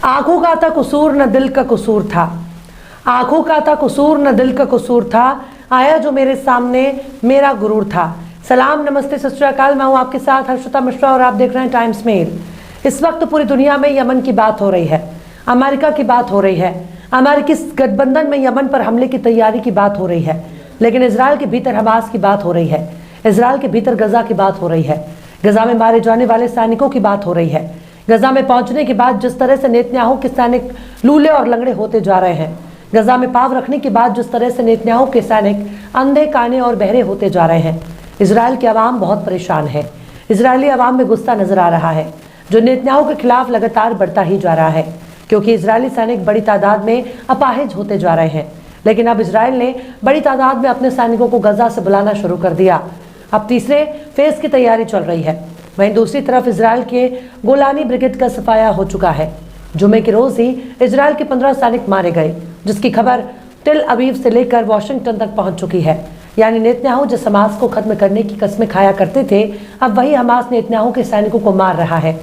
आंखों का था कसूर न दिल का कसूर था, आंखों का था कसूर न दिल का कसूर था, आया जो मेरे सामने मेरा गुरूर था। सलाम, नमस्ते, सत श्री अकाल। मैं हूँ आपके साथ हर्षिता मिश्रा और आप देख रहे हैं टाइम्स मेल। इस वक्त पूरी दुनिया में यमन की बात हो रही है, अमेरिका की बात हो रही है, अमेरिकी गठबंधन में यमन पर हमले की तैयारी की बात हो रही है, लेकिन इजराइल के भीतर हमास की बात हो रही है, इजराइल के भीतर गजा की बात हो रही है, गजा में मारे जाने वाले सैनिकों की बात हो रही है। गजा में पहुंचने के बाद जिस तरह से नेतन्याहू के सैनिक लूले और लंगड़े होते जा रहे हैं, गजा में पांव रखने के बाद जिस तरह से नेतन्याहू के सैनिक अंधे काने और बहरे होते जा रहे हैं, इजराइल की आवाम बहुत परेशान है। इजरायली आवाम में गुस्सा नजर आ रहा है जो नेतन्याहू के खिलाफ लगातार बढ़ता ही जा रहा है, क्योंकि इजरायली सैनिक बड़ी तादाद में अपाहिज होते जा रहे हैं। लेकिन अब इजराइल ने बड़ी तादाद में अपने सैनिकों को गजा से बुलाना शुरू कर दिया। अब तीसरे फेज की तैयारी चल रही है। वहीं दूसरी तरफ इजराइल के गोलानी ब्रिगेड का सफाया हो चुका है। जुमे के रोज ही इजराइल के 15 सैनिक मारे गए, जिसकी खबर टेल अवीव से लेकर वॉशिंगटन तक पहुंच चुकी है। यानी नेतन्याहू जिस हमास को खत्म करने की कस्में खाया करते थे, अब वही हमास नेतन्याहू के सैनिकों को मार रहा है,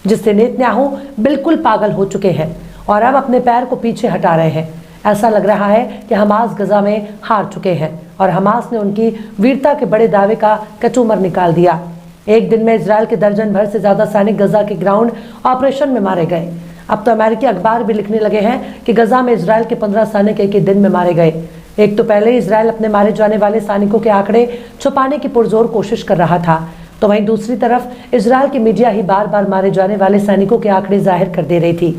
जिससे नेतन्याहू बिल्कुल पागल हो चुके हैं और अब अपने पैर को पीछे हटा रहे हैं। ऐसा लग रहा है कि हमास गजा में हार चुके हैं और हमास ने उनकी वीरता के बड़े दावे का कचूमर निकाल दिया। एक दिन में इजराइल के दर्जन भर से ज्यादा सैनिक गजा के ग्राउंड ऑपरेशन में मारे गए। अब तो अमेरिकी अखबार भी लिखने लगे हैं कि गजा में इजराइल के 15 सैनिक एक ही दिन में मारे गए। एक तो पहले इजराइल अपने मारे जाने वाले सैनिकों के आंकड़े छुपाने की पुरजोर कोशिश कर रहा था, तो वहीं दूसरी तरफ इजराइल की मीडिया ही बार बार मारे जाने वाले सैनिकों के आंकड़े जाहिर कर दे रही थी।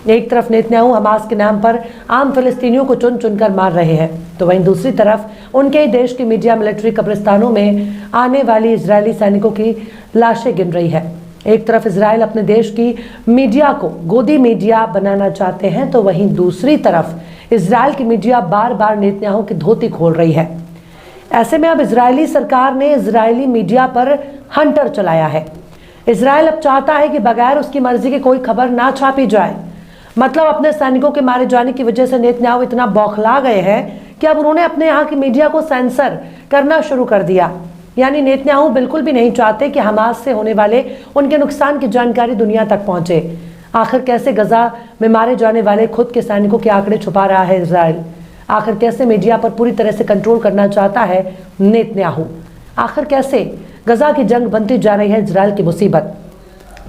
एक तरफ नेतन्याहू हमास के नाम पर आम फिलिस्तीनियों को चुन चुनकर मार रहे हैं, तो वहीं दूसरी तरफ उनके ही देश की मीडिया मिलिट्री कब्रिस्तानों में आने वाली इजरायली सैनिकों की लाशें गिन रही है। एक तरफ इजराइल अपने देश की मीडिया को गोदी मीडिया बनाना चाहते हैं, तो वहीं दूसरी तरफ इजराइल की मीडिया बार बार नेतन्याहू की धोती खोल रही है। ऐसे में अब इजरायली सरकार ने इजरायली मीडिया पर हंटर चलाया है। इजराइल अब चाहता है कि बगैर उसकी मर्जी की कोई खबर ना छापी जाए। मतलब अपने सैनिकों के मारे जाने की वजह से नेतन्याहू इतना बौखला गए हैं कि अब उन्होंने अपने यहाँ की मीडिया को सेंसर करना शुरू कर दिया। यानी नेतन्याहू बिल्कुल भी नहीं चाहते कि हमास से होने वाले उनके नुकसान की जानकारी दुनिया तक पहुंचे। आखिर कैसे गजा में मारे जाने वाले खुद के सैनिकों के आंकड़े छुपा रहा है इजराइल? आखिर कैसे मीडिया पर पूरी तरह से कंट्रोल करना चाहता है नेतन्याहू? आखिर कैसे गजा की जंग बनती जा रही है इजराइल की मुसीबत?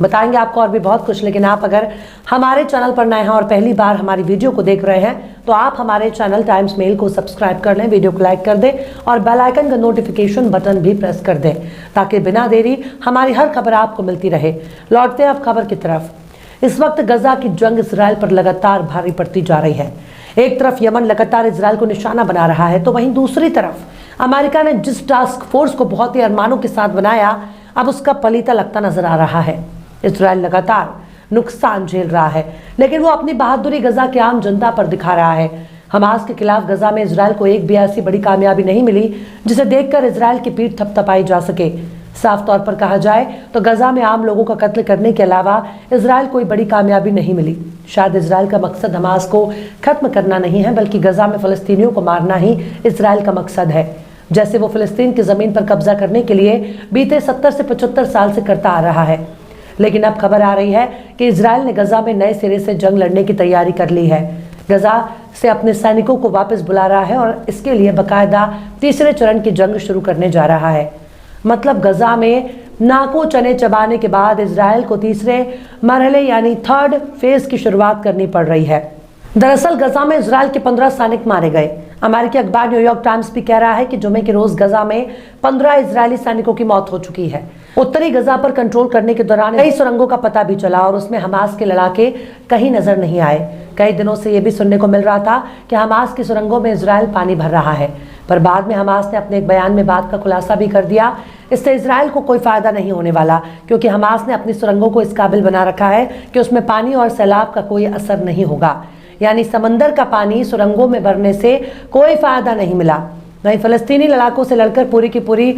बताएंगे आपको और भी बहुत कुछ। लेकिन आप अगर हमारे चैनल पर नए हैं और पहली बार हमारी वीडियो को देख रहे हैं, तो आप हमारे चैनल टाइम्स मेल को सब्सक्राइब कर लें, वीडियो को लाइक कर दें और बेल आइकन का नोटिफिकेशन बटन भी प्रेस कर दें, ताकि बिना देरी हमारी हर खबर आपको मिलती रहे। लौटते हैं अब खबर की तरफ। इस वक्त गजा की जंग इसराइल पर लगातार भारी पड़ती जा रही है। एक तरफ यमन लगातार इजराइल को निशाना बना रहा है, तो वहीं दूसरी तरफ अमेरिका ने जिस टास्क फोर्स को बहुत ही अरमानों के साथ बनाया, अब उसका पलीता लगता नजर आ रहा है। इजराइल लगातार नुकसान झेल रहा है, लेकिन वो अपनी बहादुरी गजा की आम जनता पर दिखा रहा है। हमास के खिलाफ गजा में इजराइल को एक भी ऐसी बड़ी कामयाबी नहीं मिली जिसे देखकर इजराइल की पीठ थपथपाई जा सके। साफ तौर पर कहा जाए तो गजा में आम लोगों का कत्ल करने के अलावा इजराइल कोई बड़ी कामयाबी नहीं मिली। शायद इजराइल का मकसद हमास को खत्म करना नहीं है, बल्कि गजा में फलस्तीनियों को मारना ही इजराइल का मकसद है, जैसे वो फिलिस्तीन की जमीन पर कब्जा करने के लिए बीते 70 से 75 साल से करता आ रहा है। लेकिन अब खबर आ रही है कि इजराइल ने गजा में नए सिरे से जंग लड़ने की तैयारी कर ली है। गजा से अपने सैनिकों को वापस बुला रहा है और इसके लिए बाकायदा तीसरे चरण की जंग शुरू करने जा रहा है। मतलब गजा में नाकों चने चबाने के बाद इजराइल को तीसरे मरहले यानी थर्ड फेज की शुरुआत करनी पड़ रही है। दरअसल गजा में इजराइल के 15 सैनिक मारे गए। अमेरिकी अखबार न्यूयॉर्क टाइम्स भी कह रहा है कि जुमे के रोज गजा में 15 इजरायली सैनिकों की मौत हो चुकी है। उत्तरी गजा पर कंट्रोल करने के दौरान कई सुरंगों का पता भी चला और उसमें हमास के लड़ाके कहीं नजर नहीं आए। कई दिनों से यह भी सुनने को मिल रहा था कि हमास की सुरंगों में इजराइल पानी भर रहा है, पर बाद में हमास ने अपने एक बयान में बात का खुलासा भी कर दिया। इससे इजराइल को कोई फायदा नहीं होने वाला, क्योंकि हमास ने अपनी सुरंगों को इस काबिल बना रखा है कि उसमें पानी और सैलाब का कोई असर नहीं होगा। यानी समंदर का पानी सुरंगों में भरने से कोई फायदा नहीं मिला। वहीं फलस्तीनी लड़ाकों से लड़कर पूरी की पूरी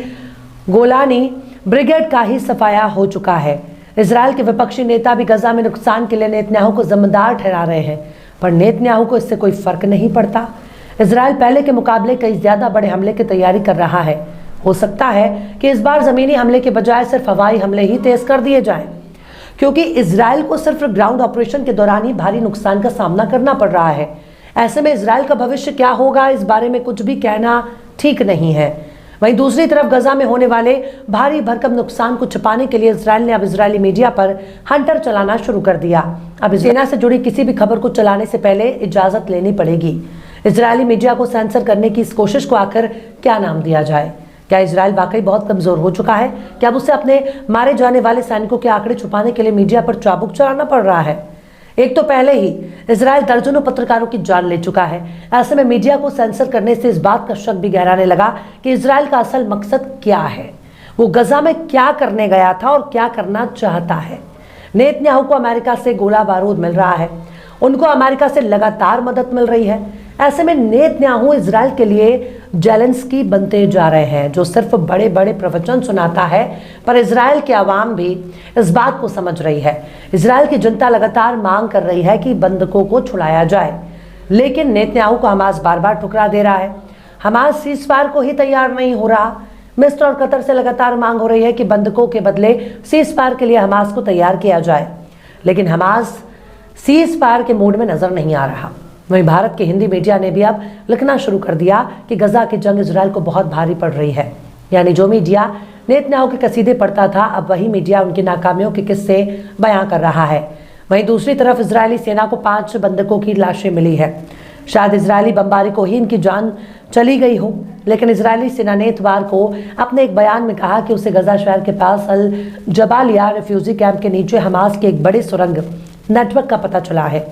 गोलानी ब्रिगेड का ही सफाया हो चुका है। इजराइल के विपक्षी नेता भी गजा में नुकसान के लिए नेतन्याहू को जिम्मेदार ठहरा रहे हैं, पर नेतन्याहू को इससे कोई फर्क नहीं पड़ता। इजराइल पहले के मुकाबले कई ज्यादा बड़े हमले की तैयारी कर रहा है। हो सकता है कि इस बार जमीनी हमले के बजाय सिर्फ हवाई हमले ही तेज कर दिए जाएं, क्योंकि इजराइल को सिर्फ ग्राउंड ऑपरेशन के दौरान ही भारी नुकसान का सामना करना पड़ रहा है। ऐसे में इजराइल का भविष्य क्या होगा, इस बारे में कुछ भी कहना ठीक नहीं है। वहीं दूसरी तरफ गजा में होने वाले भारी भरकम नुकसान को छिपाने के लिए इजराइल ने अब इजरायली मीडिया पर हंटर चलाना शुरू कर दिया। अब सेना से जुड़ी किसी भी खबर को चलाने से पहले इजाजत लेनी पड़ेगी। इजरायली मीडिया को सेंसर करने की इस कोशिश को आखिर क्या नाम दिया जाए? क्या इजराइल वाकई बहुत कमजोर हो चुका है? क्या अब उसे अपने मारे जाने वाले सैनिकों के आंकड़े छुपाने के लिए मीडिया पर चाबुक चलाना पड़ रहा है? एक तो पहले ही इजराइल दर्जनों पत्रकारों की जान ले चुका है। ऐसे में मीडिया को सेंसर करने से इस बात का शक भी गहराने लगा कि इजराइल का असल मकसद क्या है, वो गजा में क्या करने गया था और क्या करना चाहता है। नेतन्याहू को अमेरिका से गोला बारूद मिल रहा है, उनको अमेरिका से लगातार मदद मिल रही है। ऐसे में नेतन्याहू इजराइल के लिए जेलेंस्की बनते जा रहे हैं, जो सिर्फ बड़े बड़े प्रवचन सुनाता है, पर इजराइल के आवाम भी इस बात को समझ रही है। इजराइल की जनता लगातार मांग कर रही है कि बंधकों को छुड़ाया जाए, लेकिन नेतन्याहू को हमास बार बार ठुकरा दे रहा है। हमास सीज़फायर को ही तैयार नहीं हो रहा। मिस्र और कतर से लगातार मांग हो रही है कि बंधकों के बदले सीज़फायर के लिए हमास को तैयार किया जाए, लेकिन हमास सीज़फायर के मूड में नजर नहीं आ रहा। वहीं भारत के हिंदी मीडिया ने भी अब लिखना शुरू कर दिया कि गजा की जंग इजराइल को बहुत भारी पड़ रही है। यानी जो मीडिया नेतन्याहू के कसीदे पढ़ता था, अब वही मीडिया उनकी नाकामियों के किस्से बयां कर रहा है। वहीं दूसरी तरफ इजरायली सेना को 5 बंधकों की लाशें मिली है। शायद इजरायली बमबारी को ही इनकी जान चली गई हो, लेकिन इजरायली सेना ने इतवार को अपने एक बयान में कहा कि उसे गजा शहर के पास अल जबालिया रिफ्यूजी कैंप के नीचे हमास के एक बड़े सुरंग नेटवर्क का पता चला है,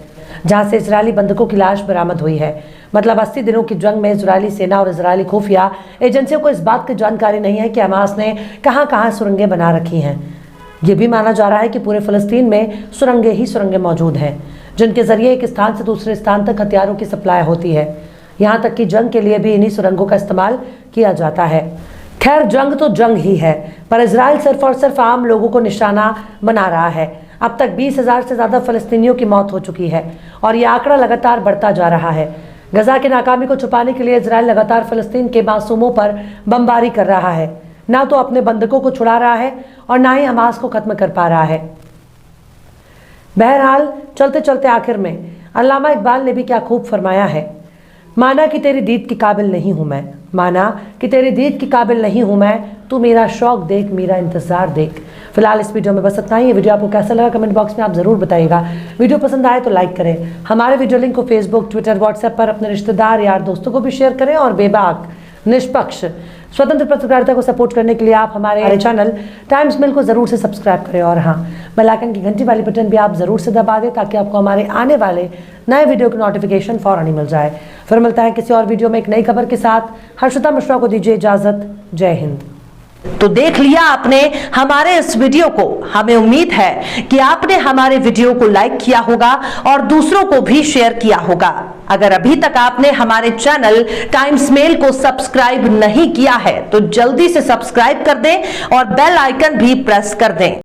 जहां से इजरायली बंधकों की लाश बरामद हुई है। मतलब 80 दिनों की जंग में इजरायली सेना और इजरायली खुफिया एजेंसियों को इस बात की जानकारी नहीं है कि हमास ने कहां कहां सुरंगें बना रखी हैं। यह भी माना जा रहा है कि पूरे फिलिस्तीन में सुरंगें ही सुरंगें मौजूद हैं, जिनके जरिए एक स्थान से दूसरे स्थान तक हथियारों की सप्लाई होती है। यहाँ तक कि जंग के लिए भी इन्हीं सुरंगों का इस्तेमाल किया जाता है। खैर, जंग तो जंग ही है, पर इजराइल सिर्फ और सिर्फ आम लोगों को निशाना बना रहा है। अब तक 20,000 से ज़्यादा फ़लस्तीनियों की मौत हो चुकी है और यह आंकड़ा लगातार बढ़ता जा रहा है। गजा की नाकामी को छुपाने के लिए इजराइल लगातार फ़लस्तीन के मासूमों पर बमबारी कर रहा है। ना तो अपने बंधकों को छुड़ा रहा है और ना ही हमास को खत्म कर पा रहा है। बहरहाल, चलते चलते आखिर में अल्लामा इकबाल ने भी क्या खूब फरमाया है, माना कि तेरी दीद के काबिल नहीं हूँ मैं, माना कि तेरी दीद के काबिल नहीं हूँ मैं, तू मेरा शौक देख, मेरा इंतज़ार देख। फिलहाल इस वीडियो में बस इतना ही। ये वीडियो आपको कैसा लगा कमेंट बॉक्स में आप ज़रूर बताइएगा। वीडियो पसंद आए तो लाइक करें। हमारे वीडियो लिंक को फेसबुक, ट्विटर, व्हाट्सएप पर अपने रिश्तेदार, यार, दोस्तों को भी शेयर करें और बेबाक, निष्पक्ष, स्वतंत्र पत्रकारिता को सपोर्ट करने के लिए आप हमारे चैनल टाइम्स मिल को ज़रूर से सब्सक्राइब करें और हाँ, बेल आइकन की घंटी वाली बटन भी आप ज़रूर से दबा दें, ताकि आपको हमारे आने वाले नए वीडियो की नोटिफिकेशन फौरन ही मिल जाए। फिर मिलता है किसी और वीडियो में एक नई खबर के साथ। हर्षिता मिश्रा को दीजिए इजाज़त। जय हिंद। तो देख लिया आपने हमारे इस वीडियो को। हमें उम्मीद है कि आपने हमारे वीडियो को लाइक किया होगा और दूसरों को भी शेयर किया होगा। अगर अभी तक आपने हमारे चैनल टाइम्स मेल को सब्सक्राइब नहीं किया है तो जल्दी से सब्सक्राइब कर दें और बेल आइकन भी प्रेस कर दें।